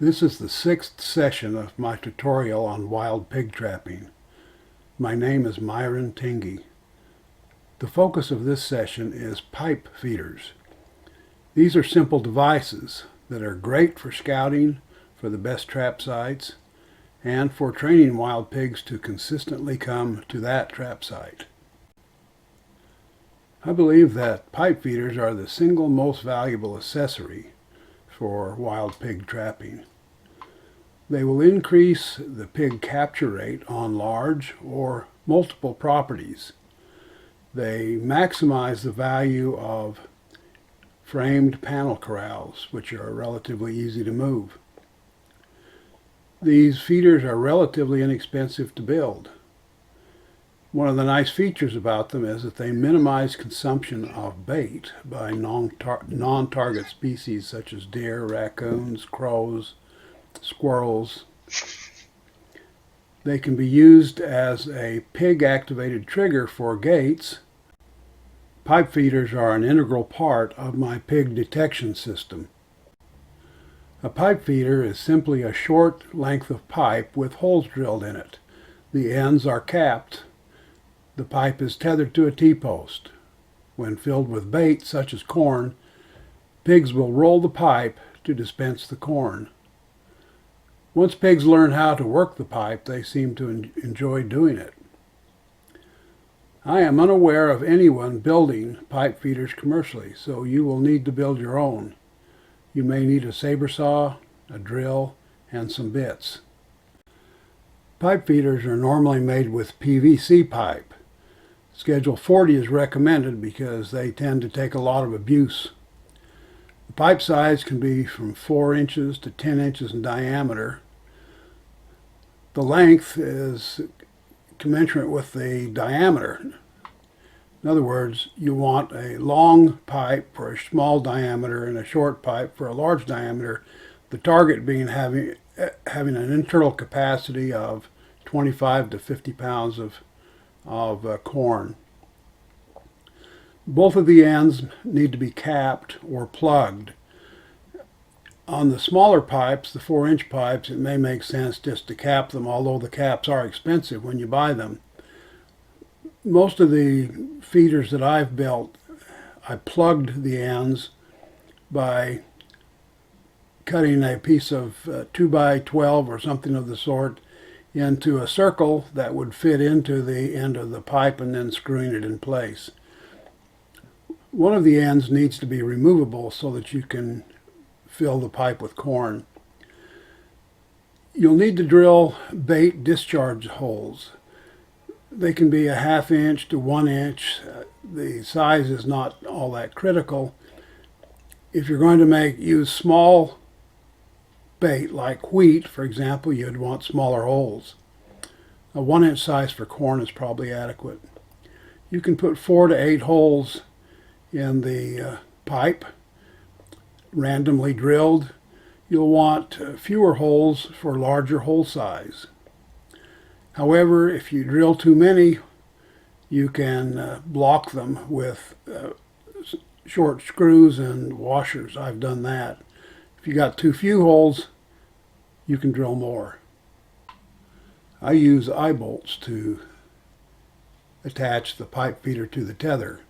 This is the 6th session of my tutorial on wild pig trapping. My name is Myron Tingey. The focus of this session is pipe feeders. These are simple devices that are great for scouting for the best trap sites and for training wild pigs to consistently come to that trap site. I believe that pipe feeders are the single most valuable accessory for wild pig trapping. They will increase the pig capture rate on large or multiple properties. They maximize the value of framed panel corrals, which are relatively easy to move. These feeders are relatively inexpensive to build. One of the nice features about them is that they minimize consumption of bait by non-target species such as deer, raccoons, crows, squirrels. They can be used as a pig-activated trigger for gates. Pipe feeders are an integral part of my pig detection system. A pipe feeder is simply a short length of pipe with holes drilled in it. The ends are capped. The pipe is tethered to a T-post. When filled with bait, such as corn, pigs will roll the pipe to dispense the corn. Once pigs learn how to work the pipe, they seem to enjoy doing it. I am unaware of anyone building pipe feeders commercially, so you will need to build your own. You may need a saber saw, a drill, and some bits. Pipe feeders are normally made with PVC pipe. Schedule 40 is recommended because they tend to take a lot of abuse. The pipe size can be from 4 inches to 10 inches in diameter. The length is commensurate with the diameter. In other words, you want a long pipe for a small diameter and a short pipe for a large diameter, the target being having an internal capacity of 25 to 50 pounds of corn. Both of the ends need to be capped or plugged. On the smaller pipes, the 4-inch pipes, it may make sense just to cap them, although the caps are expensive when you buy them. Most of the feeders that I've built, I plugged the ends by cutting a piece of 2x12 or something of the sort into a circle that would fit into the end of the pipe and then screwing it in place. One of the ends needs to be removable so that you can fill the pipe with corn. You'll need to drill bait discharge holes. They can be a 1/2 inch to 1 inch. The size is not all that critical. If you're going to use small bait like wheat, for example, you'd want smaller holes. A 1-inch size for corn is probably adequate. You can put 4 to 8 holes in the pipe, randomly drilled. You'll want fewer holes for larger hole size. However, if you drill too many, you can block them with short screws and washers. I've done that. If you got too few holes, you can drill more. I use eye bolts to attach the pipe feeder to the tether.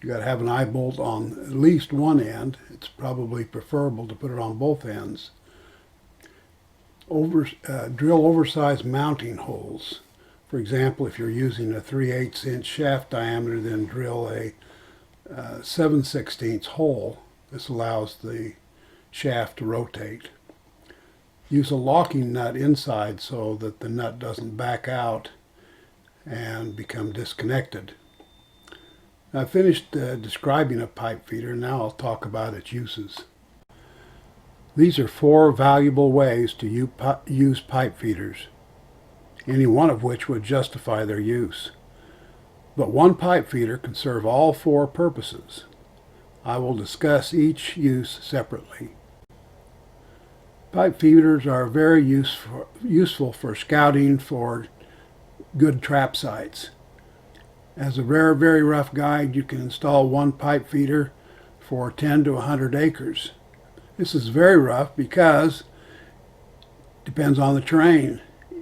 You got to have an eye bolt on at least one end. It's probably preferable to put it on both ends. Drill oversized mounting holes. For example, if you're using a 3/8 inch shaft diameter, then drill a 7/16 hole. This allows the shaft to rotate. Use a locking nut inside so that the nut doesn't back out and become disconnected. I finished describing a pipe feeder. Now I'll talk about its uses. These are 4 valuable ways to use pipe feeders, any one of which would justify their use. But one pipe feeder can serve all 4 purposes. I will discuss each use separately. Pipe feeders are very useful for scouting for good trap sites. As a very, very rough guide, you can install one pipe feeder for 10 to 100 acres. This is very rough because Depends on the terrain.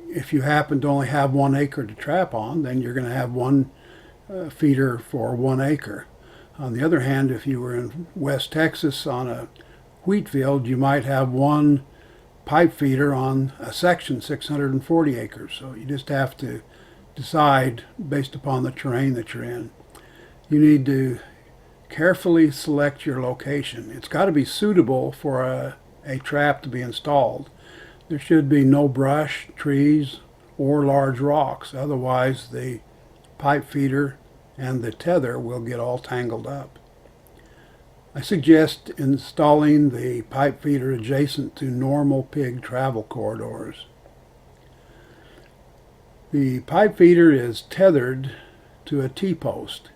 If you happen to only have 1 acre to trap on, then you're going to have one feeder for 1 acre. On the other hand, if you were in West Texas on a wheat field, you might have one pipe feeder on a section 640 acres. So you just have to decide based upon the terrain that you're in. You need to carefully select your location. It's got to be suitable for a trap to be installed. There should be no brush, trees, or large rocks. Otherwise, the pipe feeder and the tether will get all tangled up. I suggest installing the pipe feeder adjacent to normal pig travel corridors. The pipe feeder is tethered to a T-post,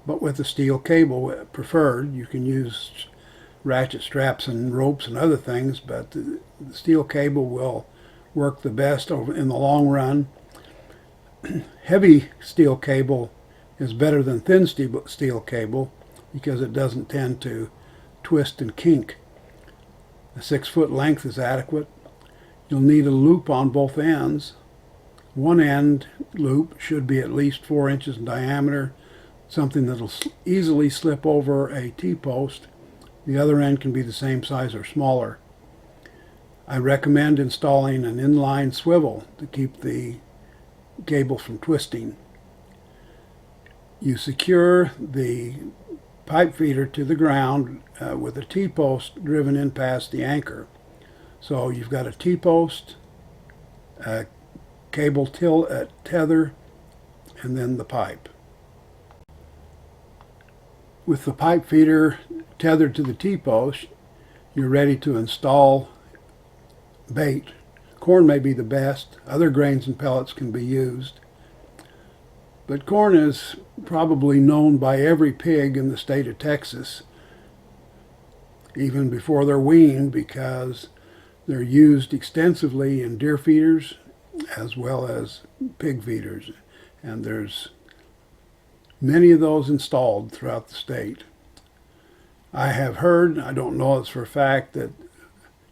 but with a steel cable preferred. You can use ratchet straps and ropes and other things, but the steel cable will work the best in the long run. Heavy steel cable is better than thin steel cable because it doesn't tend to twist and kink. A 6-foot length is adequate. You'll need a loop on both ends. One end loop should be at least 4 inches in diameter, something that'll easily slip over a T-post. The other end can be the same size or smaller. I recommend installing an inline swivel to keep the cable from twisting. You secure the pipe feeder to the ground with a T-post driven in past the anchor. So you've got a T-post, a cable tether, and then the pipe. With the pipe feeder tethered to the T-post, you're ready to install bait. Corn may be the best. Other grains and pellets can be used. But corn is probably known by every pig in the state of Texas, even before they're weaned, because they're used extensively in deer feeders as well as pig feeders. And there's many of those installed throughout the state. I have heard, I don't know it's for a fact, that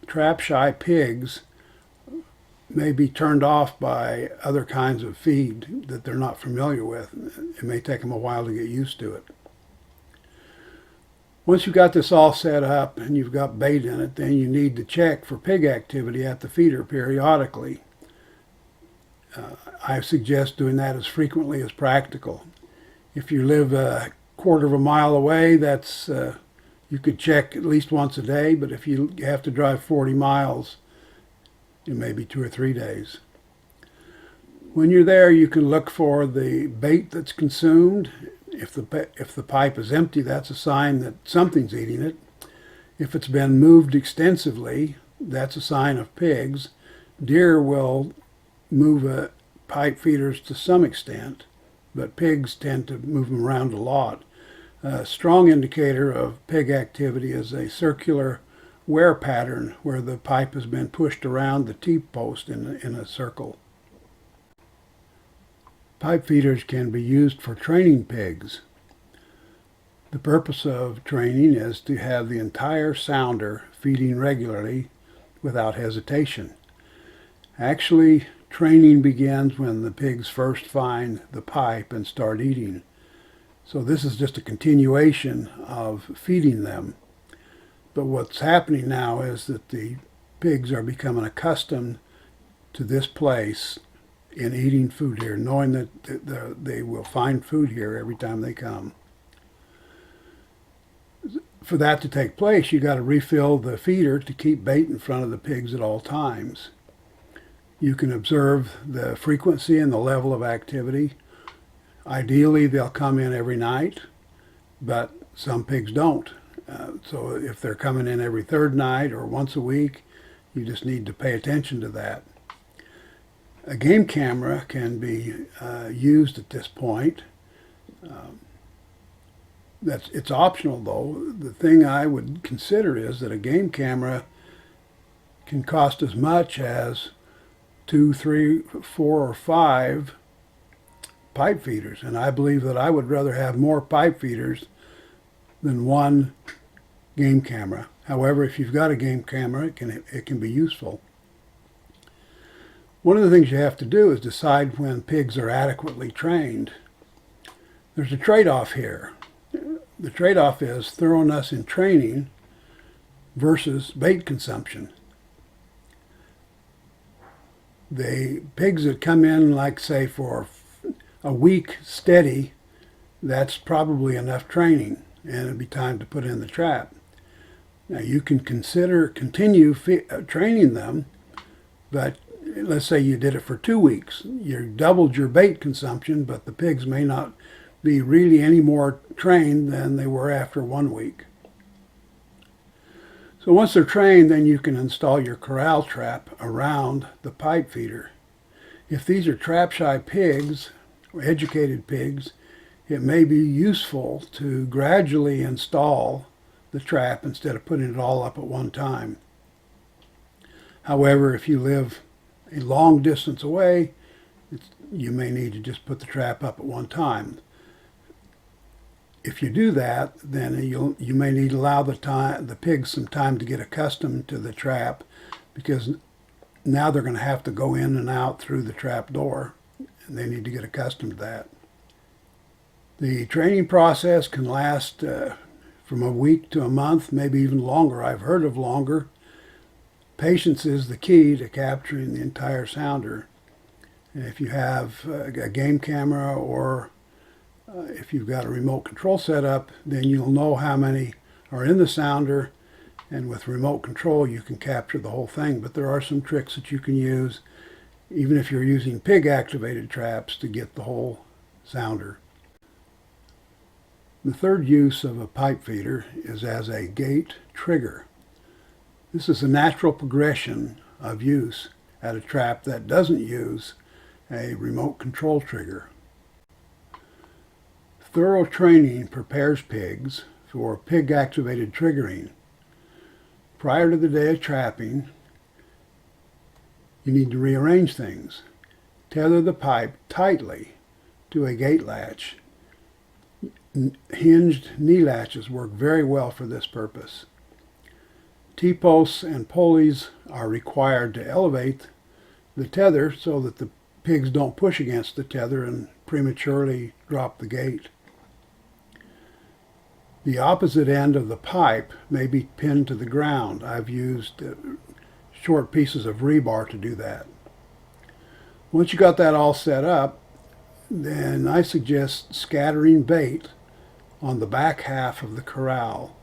trap-shy pigs may be turned off by other kinds of feed that they're not familiar with. It may take them a while to get used to it. Once you've got this all set up and you've got bait in it, then you need to check for pig activity at the feeder periodically. I suggest doing that as frequently as practical. If you live a quarter of a mile away, that's you could check at least once a day, but if you have to drive 40 miles, it may be 2 or 3 days. When you're there, you can look for the bait that's consumed. If the pipe is empty, that's a sign that something's eating it. If it's been moved extensively, that's a sign of pigs. Deer will move pipe feeders to some extent, but pigs tend to move them around a lot. A strong indicator of pig activity is a circular wear pattern where the pipe has been pushed around the T-post in a circle. Pipe feeders can be used for training pigs. The purpose of training is to have the entire sounder feeding regularly without hesitation. Actually, training begins when the pigs first find the pipe and start eating. So this is just a continuation of feeding them. But what's happening now is that the pigs are becoming accustomed to this place in eating food here, knowing that they will find food here every time they come. For that to take place, you got to refill the feeder to keep bait in front of the pigs at all times. You can observe the frequency and the level of activity. Ideally, they'll come in every night, but some pigs don't. So if they're coming in every third night or once a week, you just need to pay attention to that. A game camera can be used at this point. It's optional, though. The thing I would consider is that a game camera can cost as much as 2, 3, 4, or 5 pipe feeders, and I believe that I would rather have more pipe feeders than one game camera. However, if you've got a game camera, it can be useful. One of the things you have to do is decide when pigs are adequately trained. There's a trade-off here. The trade-off is thoroughness in training versus bait consumption. The pigs that come in, like say for a week steady, that's probably enough training, and it'd be time to put in the trap. Now you can continue training them, but let's say you did it for 2 weeks. You doubled your bait consumption, but the pigs may not be really any more trained than they were after 1 week. So once they're trained, then you can install your corral trap around the pipe feeder. If these are trap-shy pigs or educated pigs, it may be useful to gradually install the trap instead of putting it all up at one time. However, if you live a long distance away, you may need to just put the trap up at one time. If you do that, then you may need to allow the pigs some time to get accustomed to the trap, because now they're going to have to go in and out through the trap door, and they need to get accustomed to that. The training process can last from a week to a month, maybe even longer. I've heard of longer. Patience is the key to capturing the entire sounder. And if you have a game camera, or if you've got a remote control set up, then you'll know how many are in the sounder, and with remote control you can capture the whole thing. But there are some tricks that you can use, even if you're using pig activated traps, to get the whole sounder. The third use of a pipe feeder is as a gate trigger. This is a natural progression of use at a trap that doesn't use a remote control trigger. Thorough training prepares pigs for pig-activated triggering. Prior to the day of trapping, you need to rearrange things. Tether the pipe tightly to a gate latch. Hinged knee latches work very well for this purpose. T-posts and pulleys are required to elevate the tether so that the pigs don't push against the tether and prematurely drop the gate. The opposite end of the pipe may be pinned to the ground. I've used short pieces of rebar to do that. Once you got that all set up, then I suggest scattering bait on the back half of the corral.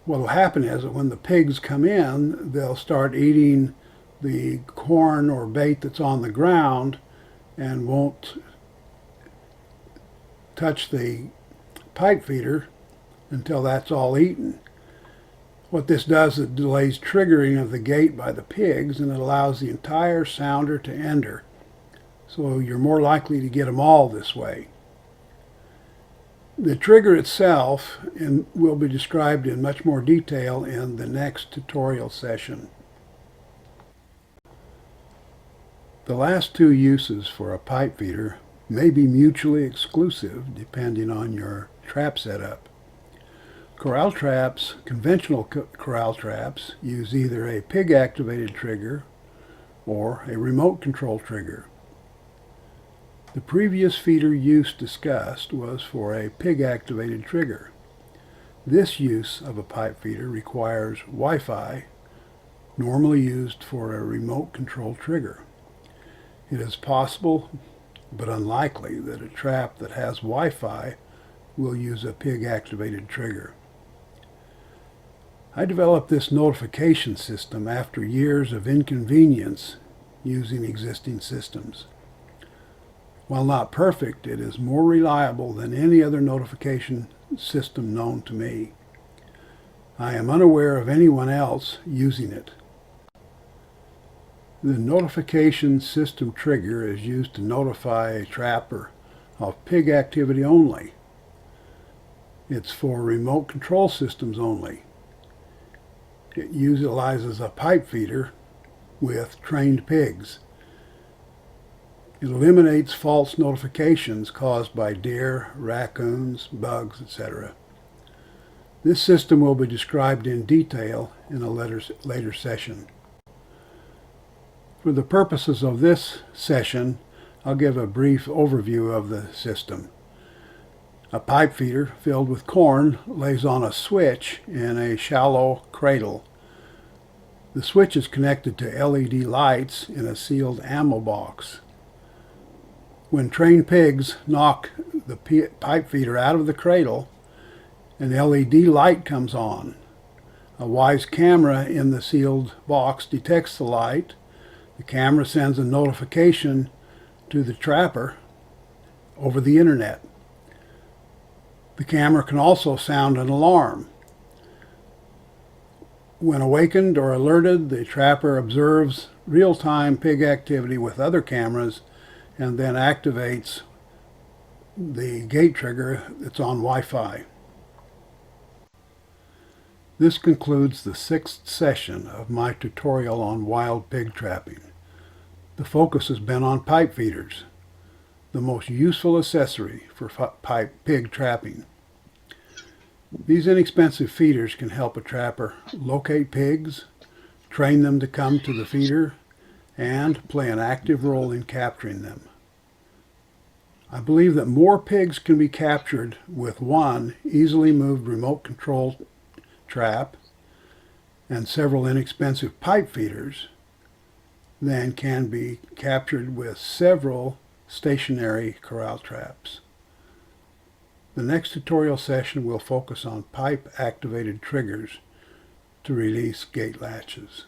What will happen is that when the pigs come in, they'll start eating the corn or bait that's on the ground and won't touch the pipe feeder until that's all eaten. What this does is it delays triggering of the gate by the pigs, and it allows the entire sounder to enter. So you're more likely to get them all this way. The trigger itself will be described in much more detail in the next tutorial session. The last two uses for a pipe feeder may be mutually exclusive depending on your trap setup. Corral traps, conventional corral traps, use either a pig-activated trigger or a remote control trigger. The previous feeder use discussed was for a pig-activated trigger. This use of a pipe feeder requires Wi-Fi, normally used for a remote control trigger. It is possible, but unlikely, that a trap that has Wi-Fi will use a pig-activated trigger. I developed this notification system after years of inconvenience using existing systems. While not perfect, it is more reliable than any other notification system known to me. I am unaware of anyone else using it. The notification system trigger is used to notify a trapper of pig activity only. It's for remote control systems only. It utilizes a pipe feeder with trained pigs. It eliminates false notifications caused by deer, raccoons, bugs, etc. This system will be described in detail in a later session. For the purposes of this session, I'll give a brief overview of the system. A pipe feeder filled with corn lays on a switch in a shallow cradle. The switch is connected to LED lights in a sealed ammo box. When trained pigs knock the pipe feeder out of the cradle, an LED light comes on. A wise camera in the sealed box detects the light. The camera sends a notification to the trapper over the internet. The camera can also sound an alarm. When awakened or alerted, the trapper observes real-time pig activity with other cameras and then activates the gate trigger that's on Wi-Fi. This concludes the 6th session of my tutorial on wild pig trapping. The focus has been on pipe feeders, the most useful accessory for pig trapping. These inexpensive feeders can help a trapper locate pigs, train them to come to the feeder, and play an active role in capturing them. I believe that more pigs can be captured with one easily moved remote control trap and several inexpensive pipe feeders than can be captured with several stationary corral traps. The next tutorial session will focus on pipe activated triggers to release gate latches.